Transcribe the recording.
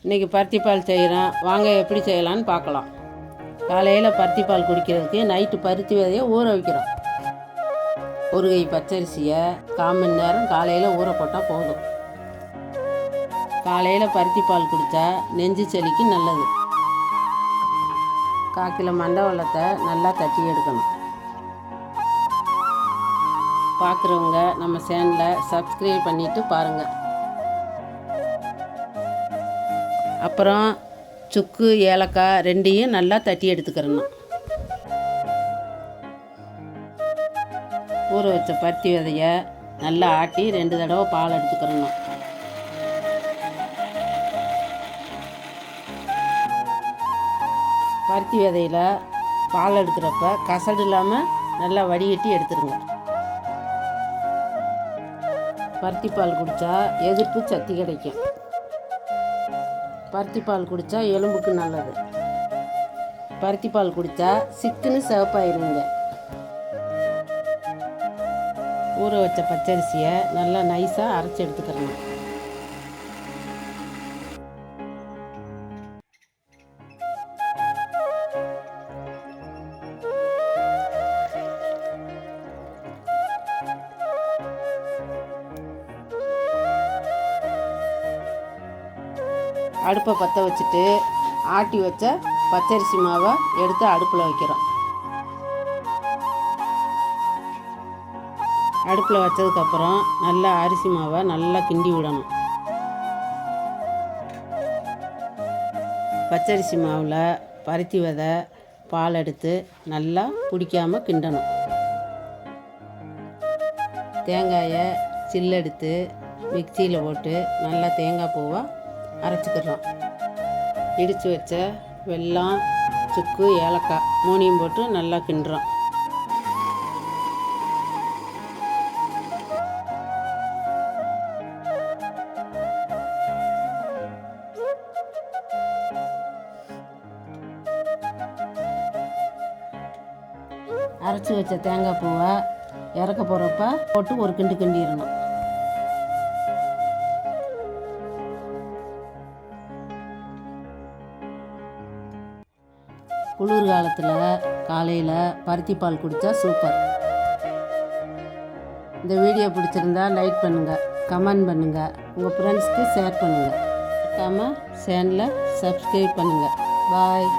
இன்றைக்கி பருத்திப்பால் செய்கிறோம், வாங்க எப்படி செய்யலான்னு பார்க்கலாம். காலையில் பருத்திப்பால் குடிக்கிறதுக்கு நைட்டு பருத்தி விதையை ஊற வைக்கிறோம். ஒரு கை பச்சரிசியை 1/4 மணி நேரம் காலையில் ஊற போட்டால் போதும். காலையில் பருத்திப்பால் குடித்தா நெஞ்சு சளிக்கு நல்லது. 1/4 கிலோ மண்டவெல்லத்தை நல்லா தட்டி எடுக்கணும். பார்க்குறவங்க நம்ம சேனலை சப்ஸ்கிரைப் பண்ணிவிட்டு பாருங்கள். அப்புறம் சுக்கு ஏலக்காய் ரெண்டையும் நல்லா தட்டி எடுத்துக்கிறணும். ஊற வச்ச பருத்தி விதையை நல்லா ஆட்டி 2 தடவை பால் எடுத்துக்கிறணும். பருத்தி விதையில் பால் எடுக்கிறப்ப கசடு இல்லாமல் நல்லா வடிகட்டி எடுத்துருங்க. பருத்தி பால் குடித்தா எதிர்ப்பு சக்தி கிடைக்கும். பருத்தி பால் குடித்தா எலும்புக்கு நல்லது. பருத்தி பால் குடித்தா சிக்குன்னு சிவப்பாயிருவீங்க. ஊற வச்ச பச்சரிசியை நல்லா நைஸாக அரைச்சி எடுத்துக்கிறணும். அடுப்பை பற்ற வச்சுட்டு ஆட்டி வச்ச பச்சரிசி மாவை எடுத்து அடுப்பில் வைக்கிறோம். அடுப்பில் வச்சதுக்கப்புறம் நல்லா அரிசி மாவை நல்லா கிண்டி விடணும். பச்சரிசி மாவில் பருத்தி விதை பால் எடுத்து நல்லா பிடிக்காமல் கிண்டணும். தேங்காயை சில்லெடுத்து மிக்சியில் போட்டு நல்லா தேங்காய் பூவை அரைச்சிக்கிறோம். இடித்து வச்ச வெல்லம், சுக்கு, ஏலக்காய் 3 போட்டு நல்லா கிண்டுறோம். அரைச்சி வச்ச தேங்காய் பூவை இறக்க போகிறப்ப போட்டு ஒரு கிண்டு கிண்டிடணும். குளிர் காலத்தில் காலையில் பருத்தி பால் குடித்தா சூப்பர். இந்த வீடியோ பிடிச்சிருந்தா லைக் பண்ணுங்கள், கமெண்ட் பண்ணுங்கள், உங்கள் ஃப்ரெண்ட்ஸ்க்கு ஷேர் பண்ணுங்கள். மறக்காமல் சேனலை சப்ஸ்கிரைப் பண்ணுங்கள். பாய்.